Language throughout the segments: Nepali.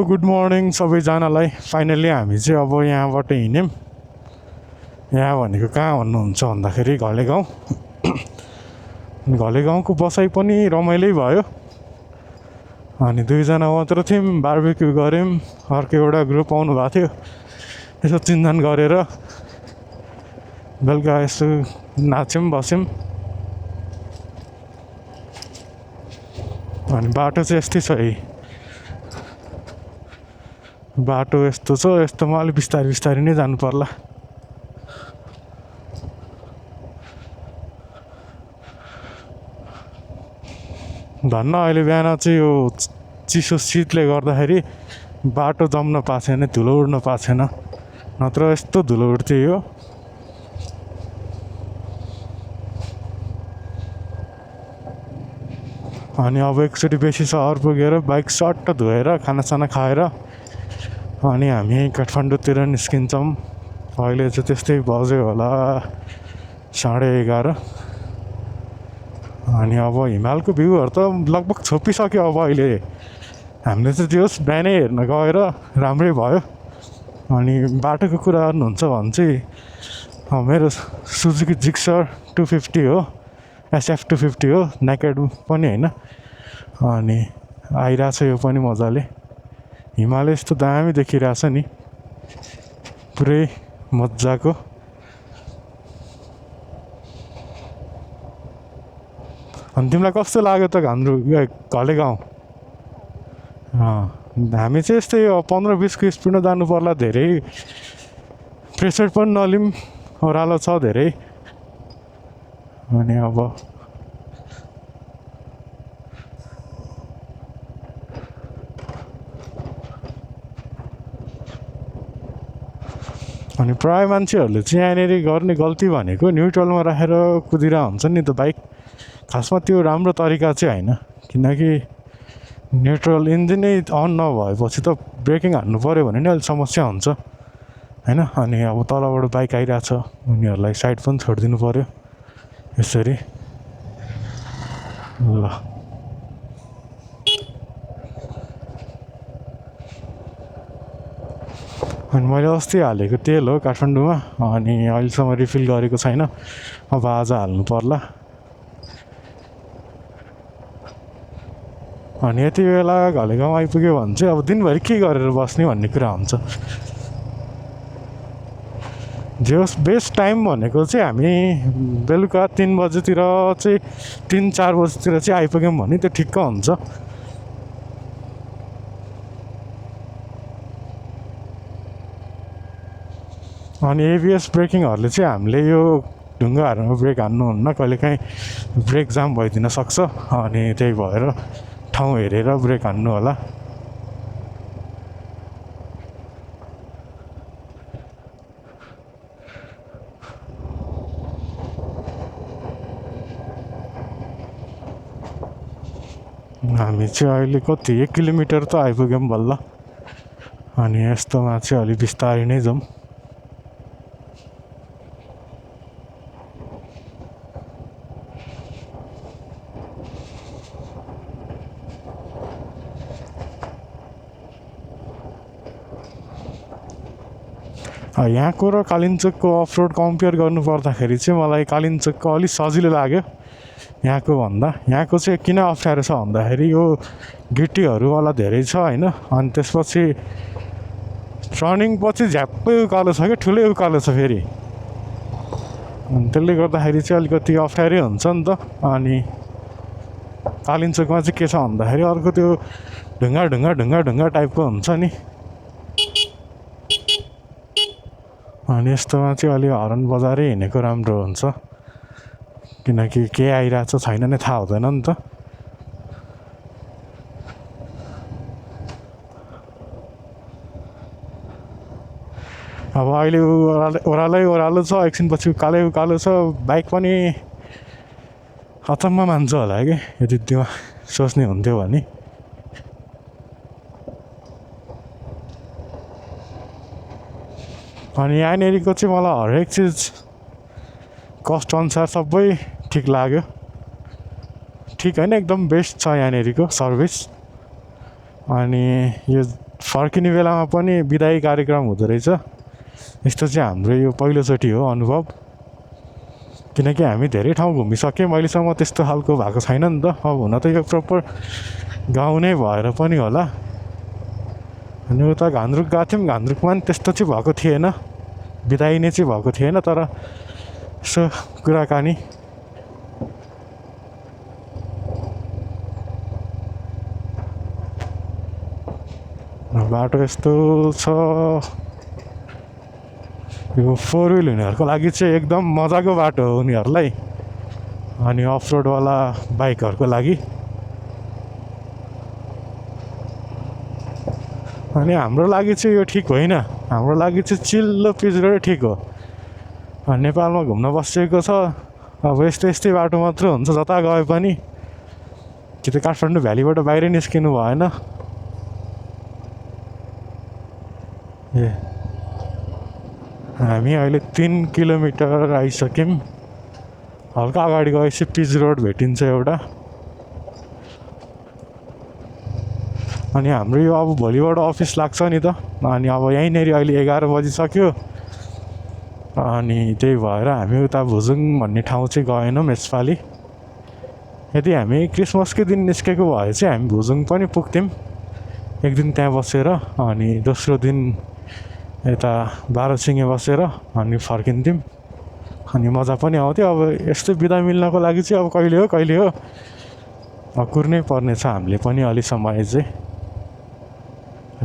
गुड मर्निङ सबैजनालाई। फाइनली हामी चाहिँ अब यहाँबाट हिँड्यौँ। यहाँ भनेको कहाँ भन्नुहुन्छ भन्दाखेरि घलेगाउँ। घलेगाउँको बसाइ पनि रमाइलै भयो। अनि दुईजना मात्र थियौँ, बार्बेक्यू गऱ्यौँ। अर्को एउटा ग्रुप आउनु भएको थियो, यसो चिन्जान गरेर बेलुका यसो नाच्यौँ बस्यौँ। अनि बाटो चाहिँ यस्तै छ है, बाटो यस्तो छ। यस्तोमा अलिक बिस्तारै बिस्तारै नै जानु पर्ला। धन्न अहिले बिहान चाहिँ यो चिसो शीतले गर्दाखेरि बाटो जम्न पाएको छैन, धुलो उड्न पाएको छैन, नत्र यस्तो धुलो उड्थ्यो यो। अनि अब एकचोटि बेसी सहर पुगेर बाइक सट्ट धोएर खानासाना खाएर अनि हामी काठमाडौँतिर निस्किन्छौँ। अहिले चाहिँ त्यस्तै बज्यो होला 11:30। अनि अब हिमालको भ्यूहरू त लगभग छोपिसक्यो। अब अहिले हामीले चाहिँ त्यो बिहानै हेर्न गएर राम्रै भयो। अनि बाटोको कुरा गर्नुहुन्छ भने चाहिँ मेरो सुजुकी जिक्सर 250 हो, SF 250 हो, नेकेड पनि होइन। अनि आइरहेछ यो पनि मजाले। हिमालय यस्तो दामी देखिरहेछ नि, पुरै मजाको। अनि तिमीलाई कस्तो लाग्यो त हाम्रो घलेगाउँ? हामी चाहिँ यस्तै 15-20को स्पिडमा जानु पर्ला। धेरै प्रेसर पनि नलिउँ, ओह्रालो छ धेरै। अनि अब अनि प्रायः मान्छेहरूले चाहिँ यहाँनिर गर्ने गल्ती भनेको न्युट्रलमा राखेर कुदिरहेको हुन्छ नि त बाइक। खासमा त्यो राम्रो तरिका चाहिँ होइन, किनकि न्युट्रल इन्जिनै अन नभएपछि त ब्रेकिङ हान्नु पऱ्यो भने नि अलिक समस्या हुन्छ होइन। अनि अब तलबाट बाइक आइरहेछ, उनीहरूलाई साइड पनि छोडिदिनु पऱ्यो यसरी। ल अनि मैले अस्ति हालेको तेल हो काठमाडौँमा, अनि अहिलेसम्म रिफिल गरेको छैन। अब आज हाल्नु पर्ला। अनि यति बेला घलेगाउँ आइपुग्यो भने चाहिँ अब दिनभरि के गरेर बस्ने भन्ने कुरा हुन्छ। जो बेस्ट टाइम भनेको चाहिँ हामी बेलुका 3 बजेतिर चाहिँ 3-4 बजेतिर चाहिँ आइपुग्यौँ भने त्यो ठिक्क हुन्छ। अनि ABS ब्रेकिङहरूले चाहिँ हामीले यो ढुङ्गाहरूमा ब्रेक हान्नुहुन्न, कहिलेकाहीँ ब्रेक जाम भइदिन सक्छ। अनि त्यही भएर ठाउँ हेरेर ब्रेक हान्नु होला। हामी चाहिँ अहिले कति 1 किलोमिटर त आइपुग्यौँ बल्ल। अनि यस्तोमा चाहिँ अलिक बिस्तारै नै जाउँ। यहाँको र कालिम्पोङको अफरोड कम्पेयर गर्नु पर्दाखेरि चाहिँ मलाई कालिम्पोङको अलिक सजिलो लाग्यो यहाँको भन्दा। यहाँको चाहिँ किन अप्ठ्यारो छ भन्दाखेरि यो गिटीहरूवाला धेरै छ होइन। अनि त्यसपछि टर्निङ पछि झ्याप्पै उकालो छ क्या, ठुलै उकालो छ फेरि। अनि त्यसले गर्दाखेरि चाहिँ अलिकति अप्ठ्यारै हुन्छ नि त। अनि कालिम्पोङमा चाहिँ के छ भन्दाखेरि अर्को त्यो ढुङ्गा ढुङ्गा ढुङ्गा ढुङ्गा टाइपको हुन्छ नि। अनि यस्तोमा चाहिँ अलि हर्न बजारै हिँडेको राम्रो हुन्छ, किनकि के आइरहेछ छैन नै थाहा हुँदैन नि त। अब अहिले ओह्रालै ओह्रालो छ, एकछिनपछि उकालै उकालो छ। बाइक पनि अचम्म मान्छ होला कि यदि त्यो सोच्ने हुन्थ्यो भने। अनि यहाँनिरको चाहिँ मलाई हरेक चिज कस्ट अनुसार सबै ठिक लाग्यो। ठिक होइन, एकदम बेस्ट छ यहाँनिरको सर्भिस। अनि यो फर्किने बेलामा पनि बिदाई कार्यक्रम हुँदो रहेछ। यस्तो चाहिँ हाम्रो यो पहिलोचोटि हो अनुभव, किनकि हामी धेरै ठाउँ घुमिसक्यौँ अहिलेसम्म, त्यस्तो खालको भएको छैन नि त। अब हुन त यो प्रपर गाउँ नै भएर पनि होला। अनि उता घान्द्रुक गएको थियौँ, घान्द्रुकमा पनि त्यस्तो चाहिँ भएको थिएन, बिदाई नै चाहिँ भएको थिएन, तर यसो कुराकानी। बाटो यस्तो छ, यो 4 व्हिल हुनेहरूको लागि चाहिँ एकदम मजाको बाटो हो उनीहरूलाई, अनि अफ रोडवाला बाइकहरूको लागि। अनि हाम्रो लागि चाहिँ यो ठिक होइन, हाम्रो लागि चाहिँ चिल्लो पिच रोड ठिक हो। नेपालमा घुम्न बसिएको छ, अब यस्तै बाटो मात्र हुन्छ जता गए पनि, कि त काठमाडौँ भ्यालीबाट बाहिरै निस्किनु भएन। ए हामी अहिले 3 किलोमिटर आइसक्यौँ। हल्का अगाडि गएपछि पिच रोड भेटिन्छ एउटा। अनि हाम्रो यो अब भोलिबाट अफिस लाग्छ नि त, अनि अब यहीँनिर अहिले 11 बजिसक्यो। अनि त्यही भएर हामी उता भुजुङ भन्ने ठाउँ चाहिँ गएनौँ यसपालि। यदि हामी क्रिसमसकै दिन निस्केको भए चाहिँ हामी भुजुङ पनि पुग्थ्यौँ, एक दिन त्यहाँ बसेर, अनि दोस्रो दिन यता बाह्रसिङे बसेर अनि फर्किन्थ्यौँ, अनि मजा पनि आउँथ्यो। अब यस्तो बिदा मिल्नको लागि चाहिँ अब कहिले हो कुर्नै पर्नेछ हामीले पनि अलि समय चाहिँ।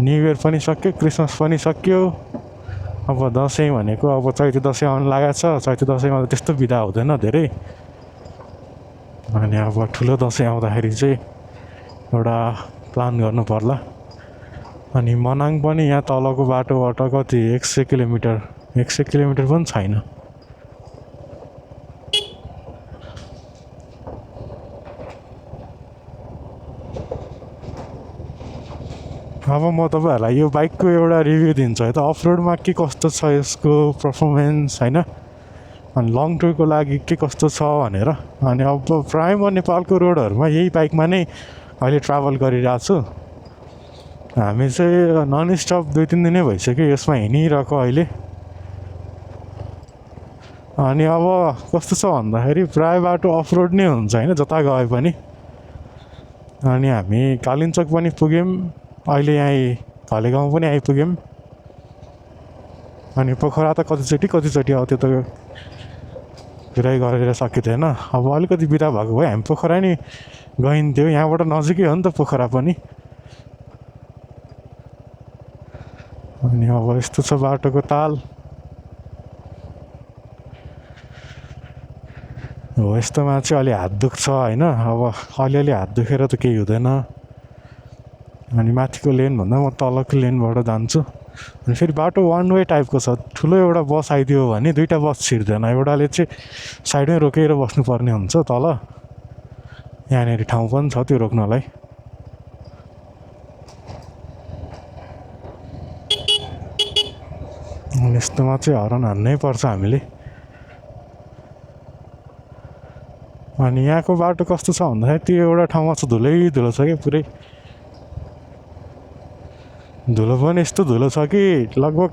न्यु इयर पनि सक्यो, क्रिसमस पनि सक्यो, अब दसैँ भनेको अब चैते दसैँ आउनु लागेको छ। चैते दसैँमा त त्यस्तो बिदा हुँदैन धेरै, अनि अब ठुलो दसैँ आउँदाखेरि चाहिँ एउटा प्लान गर्नु पर्ला। अनि मनाङ पनि यहाँ तलको बाटोबाट कति 100 किलोमिटर पनि छैन। अब म तपाईँहरूलाई यो बाइकको एउटा रिभ्यू दिन्छु है त, अफ रोडमा के कस्तो छ यसको पर्फर्मेन्स होइन, अनि लङ टुरको लागि के कस्तो छ भनेर। अनि अब प्रायः म नेपालको रोडहरूमा यही बाइकमा नै अहिले ट्राभल गरिरहेको छु। हामी चाहिँ नन स्टप 2-3 दिनै भइसक्यो यसमा हिँडिरहेको अहिले। अनि अब कस्तो छ भन्दाखेरि प्रायः बाटो अफ रोड नै हुन्छ होइन, जता गए पनि। अनि हामी कालिम्पोङ पनि पुग्यौँ, अहिले यहीँ घलेगाउँ पनि आइपुग्यौँ। अनि पोखरा त कतिचोटि अब त्यो त पुरै गरेर सकिँदैन। अब अलिकति बिदा भएको भए हामी पोखरा नि गइन्थ्यो, यहाँबाट नजिकै हो नि त पोखरा पनि। अनि अब यस्तो छ बाटोको ताल हो। यस्तोमा चाहिँ अलि हात दुख्छ होइन, अब अलिअलि हात दुखेर त केही हुँदैन। अनि माथिको लेनभन्दा म तलको लेनबाट जान्छु। अनि फेरि बाटो वान वे टाइपको छ, ठुलो एउटा बस आइदियो भने 2टा बस छिर्दैन, एउटाले चाहिँ साइडमै रोकेर बस्नुपर्ने हुन्छ तल। यहाँनिर ठाउँ पनि छ त्यो रोक्नलाई। यस्तोमा चाहिँ हर्न हान्नै पर्छ हामीले। अनि यहाँको बाटो कस्तो छ भन्दाखेरि त्यो एउटा ठाउँमा छ धुलो छ क्या पुरै। धुलो पनि यस्तो धुलो छ कि लगभग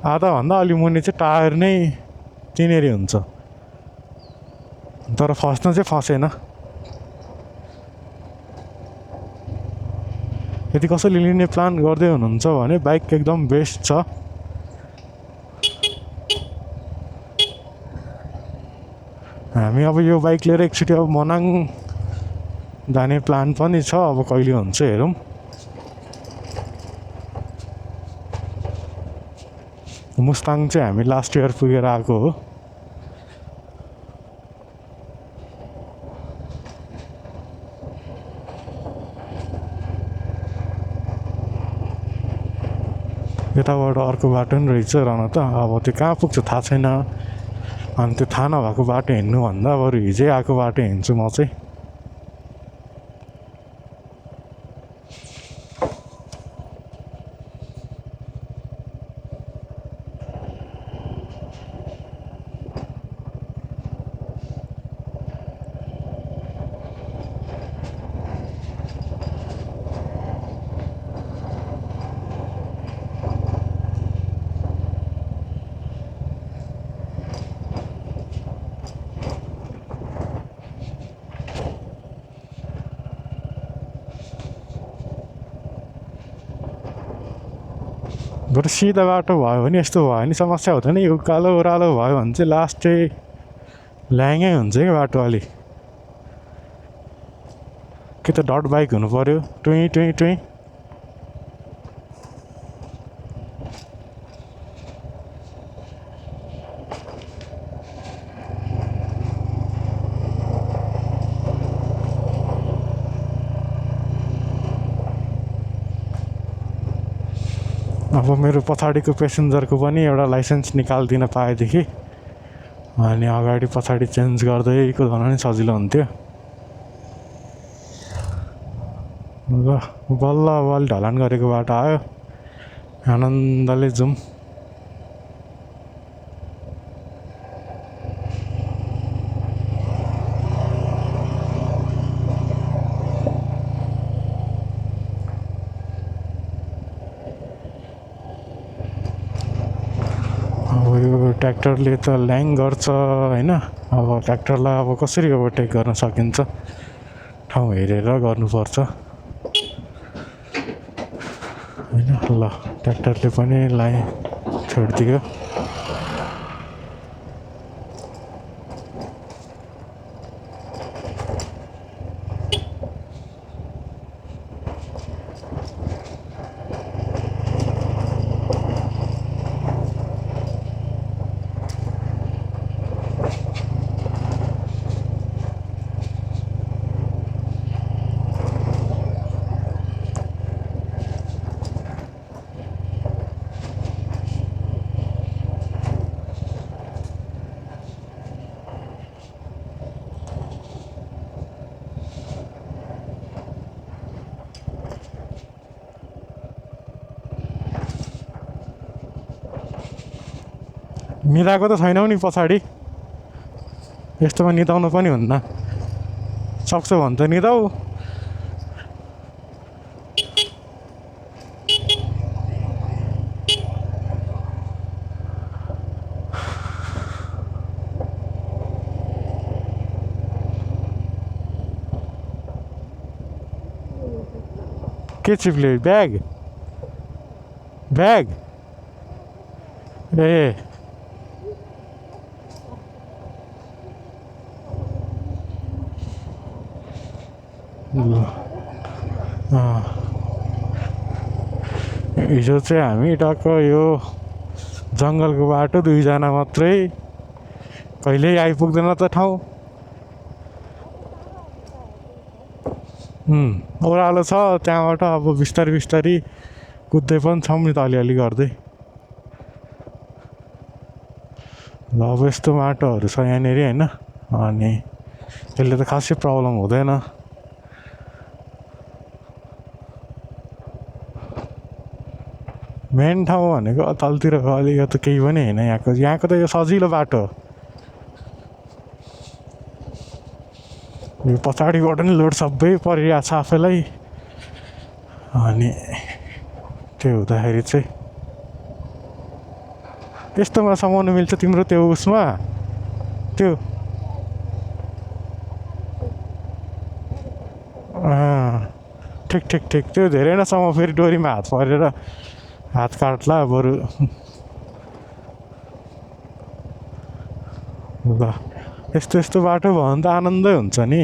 आधाभन्दा अलि मुनि चाहिँ टायर नै त्यहीँनिर हुन्छ, तर फस्न चाहिँ फसेन। यदि कसैले लिने प्लान गर्दै हुनुहुन्छ भने बाइक एकदम बेस्ट छ। हामी अब यो बाइक लिएर एकचोटि अब मनाङ जाने प्लान पनि छ, अब कहिले हुन्छ हेरौँ। मुस्ताङ चाहिँ हामी लास्ट इयर पुगेर आएको हो। यताबाट अर्को बाटो पनि रहेछ रहन त, अब त्यो कहाँ पुग्छ थाहा छैन। अनि त्यो थाहा नभएको बाटो हिँड्नुभन्दा बरु हिजै आएको बाटो हिँड्छु म चाहिँ। बरु सिधा बाटो भयो भने यस्तो भयो भने समस्या हुँदैन। यो उकालो ओह्रालो भयो भने चाहिँ लास्ट चाहिँ ल्याङै हुन्छ क्या बाटो अलि। कि त डट बाइक हुनु पऱ्यो, टुई टुई टुई। अब मेरो पछाडिको पेसेन्जरको पनि एउटा लाइसेन्स निकालिदिन पाएदेखि अनि अगाडि पछाडि चेन्ज गर्दै कुदाउन नि सजिलो हुन्थ्यो। ल बल्ल अब अलि ढलान गरेको बाटो आयो, आनन्दले जाउँ। अब यो ट्र्याक्टरले त ल्याङ गर्छ होइन। अब ट्र्याक्टरलाई अब कसरी ओभरटेक गर्न सकिन्छ, ठाउँ हेरेर गर्नुपर्छ होइन। ल ट्र्याक्टरले पनि लाइन छोडिदियो। मिलाएको त छैनौ नि पछाडि, यस्तोमा निदाउनु पनि हुन्न। सक्छौ भने त निदाऊ। के चिप्ले? ब्याग ब्याग ए हिजो चाहिँ हामी टक्क यो जङ्गलको बाटो दुईजना मात्रै, कहिल्यै आइपुग्दैन त ठाउँ। ओह्रालो छ त्यहाँबाट, अब बिस्तारै बिस्तारै कुद्दै पनि छौँ नि त अलिअलि गर्दै। ल अब यस्तो बाटोहरू छ यहाँनिर होइन, अनि त्यसले त खासै प्रब्लम हुँदैन। मेन ठाउँ भनेको तलतिर अलि यो त केही पनि होइन। यहाँको त यो सजिलो बाटो, यो पछाडिबाट नि लोड सबै परिरहेको छ आफैलाई। अनि त्यो हुँदाखेरि चाहिँ यस्तोमा समाउनु मिल्छ तिम्रो त्यो उसमा, त्यो ठिक ठिक ठिक। त्यो धेरै नसम्म फेरि डोरीमा हात परेर हात काट्ला बरु। ल यस्तो यस्तो बाटो भयो भने त आनन्दै हुन्छ नि।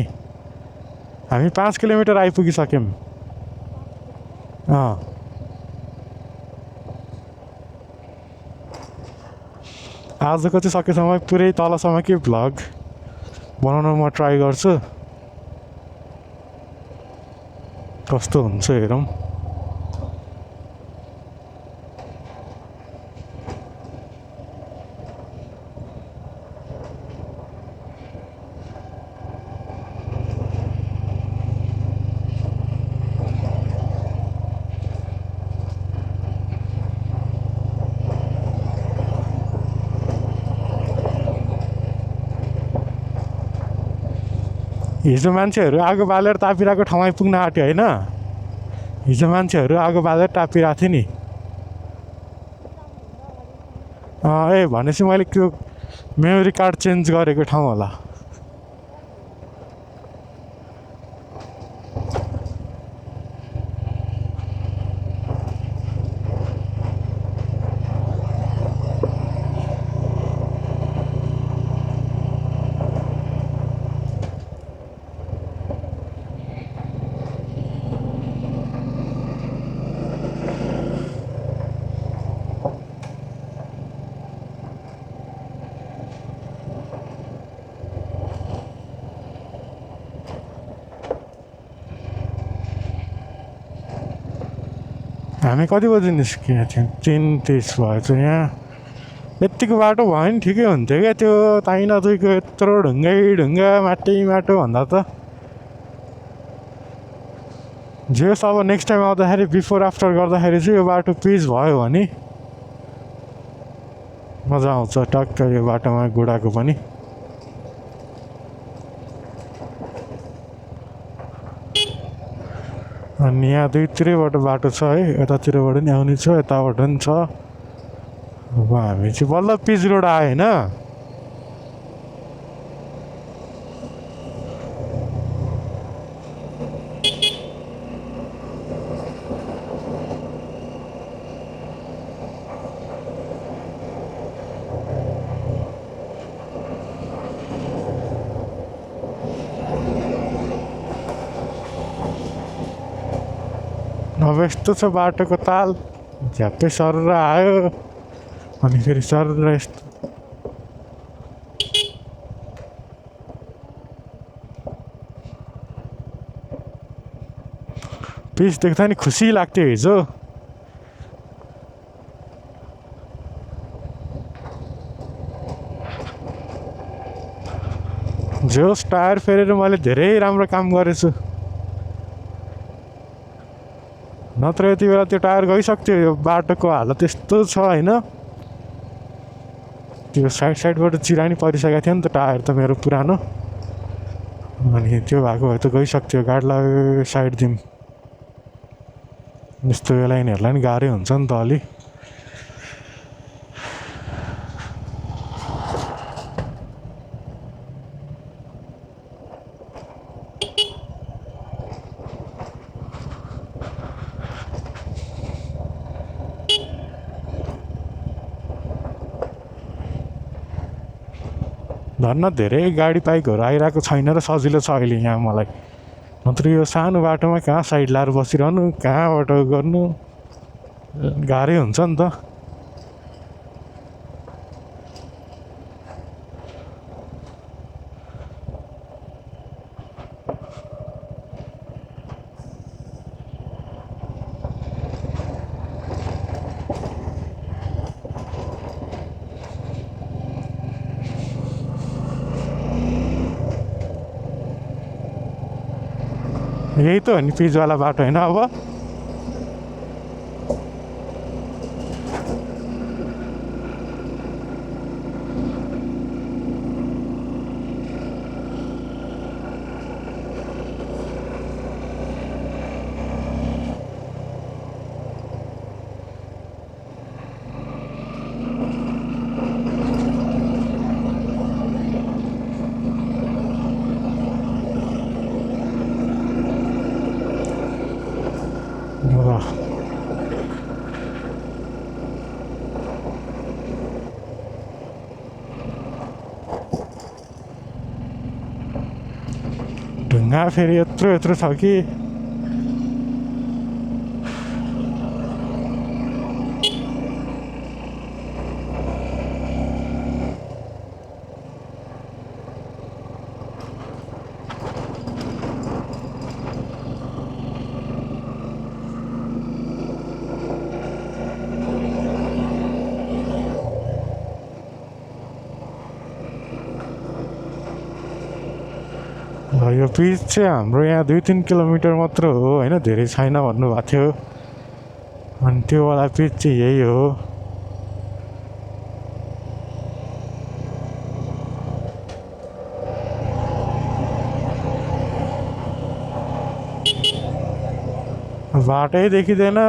हामी 5 किलोमिटर आइपुगिसक्यौँ। आजको चाहिँ सकेसम्म पुरै तलसम्म के भ्लग बनाउन म ट्राई गर्छु, कस्तो हुन्छ हेरौँ। हिजो मान्छेहरू आगो बालेर तापिरहेको ठाउँ आइपुग्न आँट्यो होइन। हिजो मान्छेहरू आगो बालेर टापिरहेको थियो नि। ए भनेपछि मैले त्यो मेमोरी कार्ड चेन्ज गरेको ठाउँ होला। हामी कति बजी निस्किएको थियौँ? 3:30 भएछ। यहाँ यत्तिको बाटो भयो नि ठिकै हुन्थ्यो क्या। त्यो ताई नदुईको यत्रो ढुङ्गै ढुङ्गा माटै माटो भन्दा त जे होस्, अब नेक्स्ट टाइम आउँदाखेरि बिफोर आफ्टर गर्दाखेरि चाहिँ यो बाटो पिच भयो भने मजा आउँछ टक्क यो बाटोमा गुडाको पनि। अनि यहाँ दुईतिरैबाट बाटो छ है, यतातिरबाट नि आउने छ, यताबाट पनि छ। अब हामी चाहिँ बल्ल पिच रोड आयो होइन। अब यस्तो छ बाटोको ताल, झ्याप्पै सरेर आयो अनि फेरि सरेर यस्तो। पिच देख्दा नि खुसी लाग्थ्यो हिजो। जोस् टायर फेरेर मैले धेरै राम्रो काम गरेछु, नत्र यति बेला त्यो टायर गइसक्थ्यो। यो बाटोको हालत यस्तो छ होइन, त्यो साइडबाट चिरा नि परिसकेको थियो नि त टायर त मेरो पुरानो। अनि त्यो भएको भए त गइसक्थ्यो। गाडीलाई साइड दिउँ, यस्तो लाइनहरूलाई नि गाह्रै हुन्छ नि त अलि। धन्न धेरै गाडी बाइकहरू आइरहेको छैन र सजिलो छ अहिले यहाँ मलाई। नत्र यो सानो बाटोमा कहाँ साइड लाएर बसिरहनु, कहाँबाट गर्नु गाह्रै हुन्छ नि त। यही त हो नि पिचवाला बाटो होइन। अब ढुङ्गा फेरि यत्रो यत्रो छ कि यो पिच चाहिँ हाम्रो यहाँ 2-3 किलोमिटर मात्र हो होइन, धेरै छैन भन्नुभएको थियो। अनि त्योवाला पिच चाहिँ यही हो। बाटै देखिँदैन।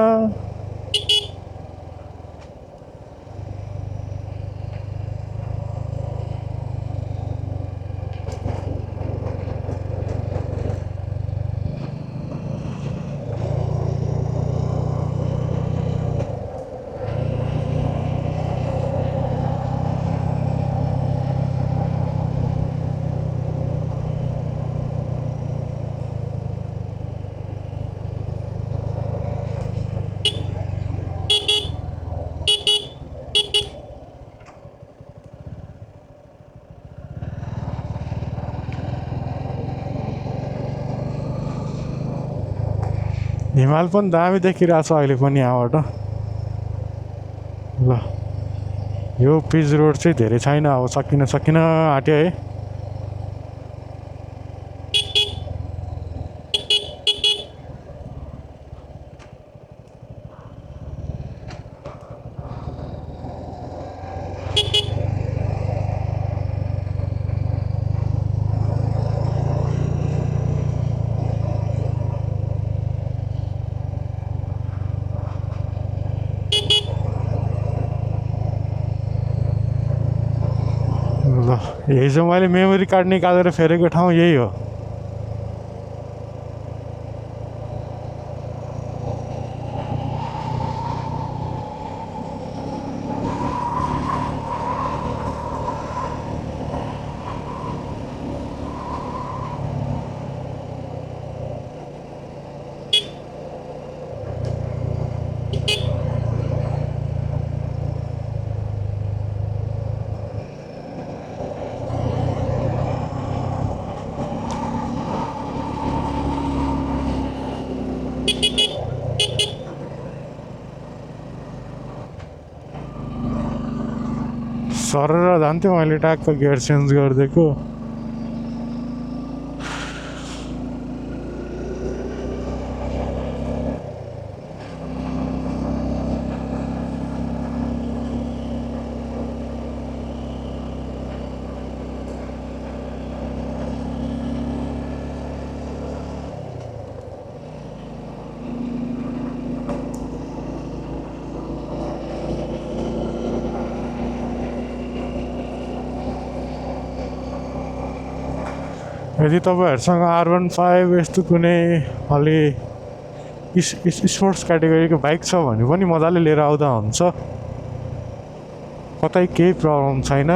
हिमाल पनि दामी देखिरहेको छ अहिले पनि यहाँबाट। ल यो पिच रोड चाहिँ धेरै छैन, अब सकिन सकिन आँट्यो है। ल हिजो मैले मेमोरी कार्ड निकालेर फेरेको ठाउँ यही हो। सरेर जान्थ्यो, मैले ट्याक्क गियर चेन्ज गरिदिएको। यदि तपाईँहरूसँग R15 यस्तो कुनै अलि स्पोर्ट्स क्याटेगोरीको बाइक छ भने पनि मजाले लिएर आउँदा हुन्छ, कतै केही प्रब्लम छैन।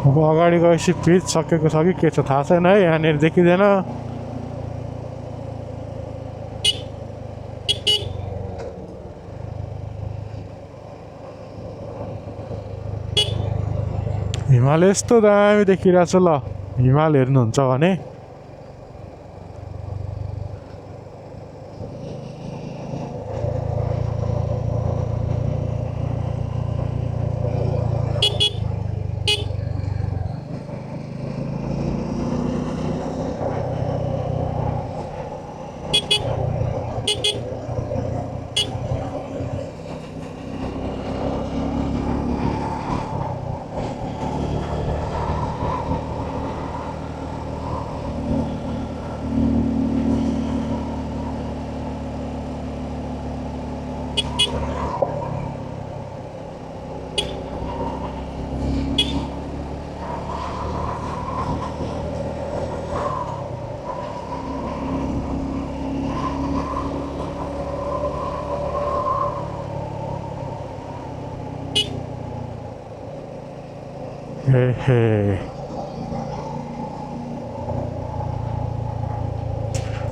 अब अगाडि गएपछि पिच सकेको छ कि के छ थाहा छैन है, यहाँनिर देखिँदैन। हिमाल यस्तो दामी देखिरहेछ। ल हिमाल हेर्नुहुन्छ भने हे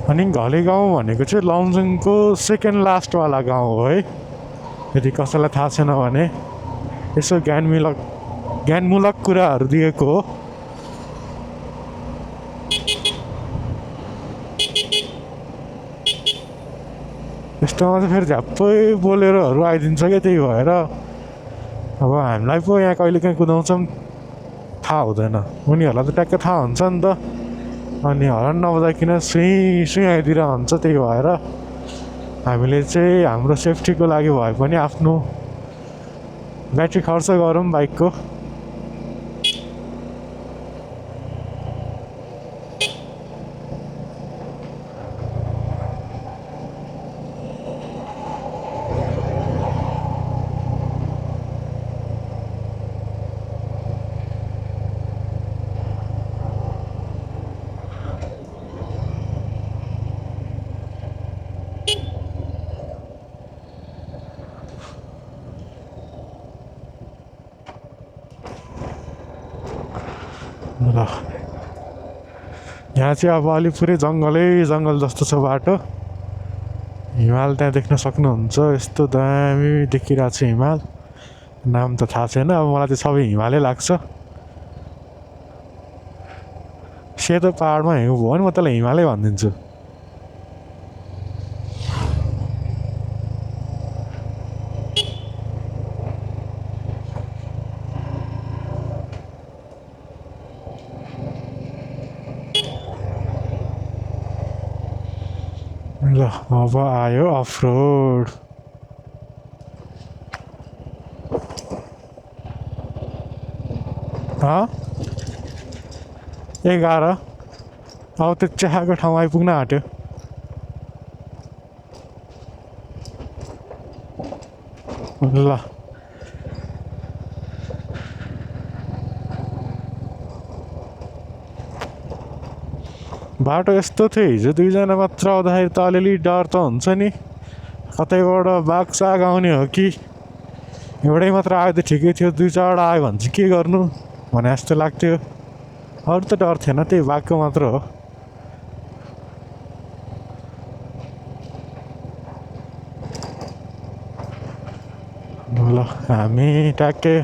अनि घले गाउँ भनेको चाहिँ लमजुङको सेकेन्ड लास्टवाला गाउँ हो है, यदि कसैलाई थाहा छैन भने। यसो ज्ञानमूलक कुराहरू दिएको हो। यस्तोमा चाहिँ फेरि झ्याप्पै बोलेरोहरू आइदिन्छ क्या, त्यही भएर अब हामीलाई पो यहाँ कहिले काहीँ कुदाउँछौँ थाहा हुँदैन, उनीहरूलाई त ट्याक्कै थाहा हुन्छ नि त। अनि हर्न नबजाइकन सुई सुई आइदिएर हुन्छ, त्यही भएर हामीले चाहिँ हाम्रो सेफ्टीको लागि भए पनि आफ्नो ब्याट्री खर्च गरौँ बाइकको। ल यहाँ चाहिँ अब अलि पुरै जङ्गलै जङ्गल जस्तो छ बाटो। हिमाल त्यहाँ देख्न सक्नुहुन्छ, यस्तो दामी देखिरहेको छ हिमाल। नाम त थाहा छैन, अब मलाई चाहिँ सबै हिमालै लाग्छ। सेतो पाहाडमा हिउँ भयो भने म त्यसलाई हिमालै भनिदिन्छु। ल अब आयो अफ रोड। हाँ 11 अब त्यो चिहाको ठाउँ आइपुग्न आँट्यो। ल बाटो यस्तो थियो, हिजो 2जना मात्र आउँदाखेरि त अलिअलि डर त हुन्छ नि, कतैबाट बाघ साग आउने हो कि। एउटै मात्र आयो त ठिकै थियो, 2-4वटा आयो भने चाहिँ के गर्नु भने जस्तो लाग्थ्यो। अरू त डर थिएन, त्यही बाघको मात्र हो। ल हामी ट्याक्कै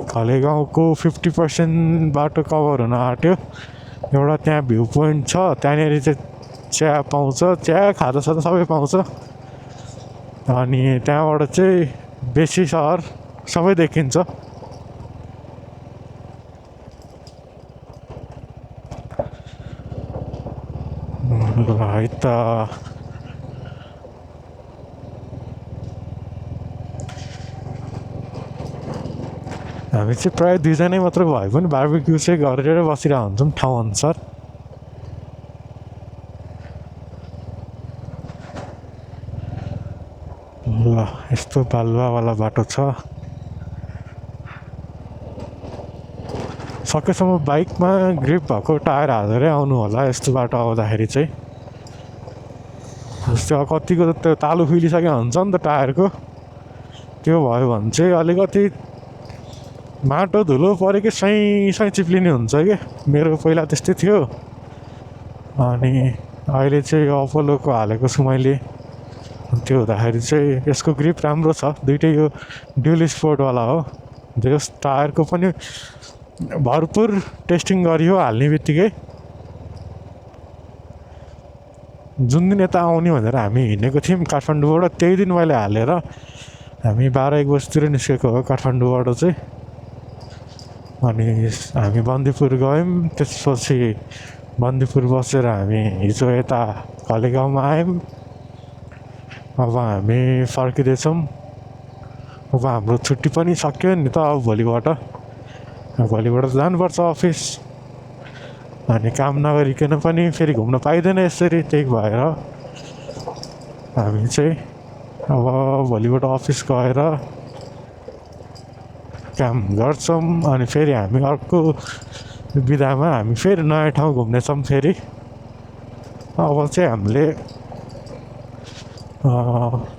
खले गाउँको 50% बाटो कभर हुन आँट्यो। एउटा त्यहाँ भ्यू पोइन्ट छ, त्यहाँनिर चाहिँ चिया पाउँछ, चिया खाजासाजा सबै पाउँछ। अनि त्यहाँबाट चाहिँ बेसी सहर सबै देखिन्छ। ल है त हामी चाहिँ प्रायः 2जनै मात्र भए पनि बार्बिक्यू चाहिँ गरेर बसिरहेको हुन्छौँ ठाउँ अनुसार। ल यस्तो बालुवावाला बाटो छ। सकेसम्म बाइकमा ग्रिप भएको टायर हालेरै आउनु होला यस्तो बाटो आउँदाखेरि चाहिँ। जस्तै कतिको त त्यो तालु फिलिसकेको हुन्छ नि त टायरको, त्यो भयो भने चाहिँ अलिकति माटो धुलो परेकै साइ चिप्लिने हुन्छ कि। मेरो पहिला त्यस्तै थियो, अनि अहिले चाहिँ अपोलोको हालेको छु मैले। त्यो हुँदाखेरि चाहिँ यसको ग्रिप राम्रो छ, दुइटै यो ड्युल स्पोर्टवाला हो। जस टायरको पनि भरपुर टेस्टिङ गरियो हाल्ने बित्तिकै। जुन दिन यता आउने भनेर हामी हिँडेको थियौँ काठमाडौँबाट, त्यही दिन मैले हालेर हामी 12-1 बजीतिर निस्केको हो काठमाडौँबाट चाहिँ। अनि हामी बन्दीपुर गयौँ, त्यसपछि बन्दीपुर बसेर हामी हिजो यता खलेगाउँमा आयौँ। अब हामी फर्किँदैछौँ। अब हाम्रो छुट्टी पनि सक्यो नि त, अब भोलिबाट जानुपर्छ अफिस। अनि काम नगरिकन पनि फेरि घुम्न पाइँदैन यसरी, त्यही भएर हामी चाहिँ अब भोलिबाट अफिस गएर काम गर्छौँ। अनि फेरि हामी अर्को बिदामा हामी फेरि नयाँ ठाउँ घुम्नेछौँ। फेरि अब चाहिँ हामीले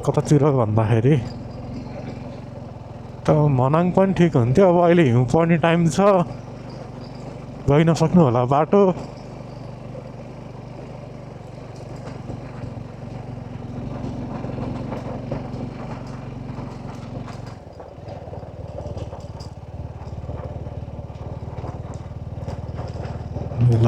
कतातिर भन्दाखेरि त मनाङ पनि ठिक हुन्थ्यो। अब अहिले हिउँ पर्ने टाइम छ, गइ नसक्नु होला बाटो। ल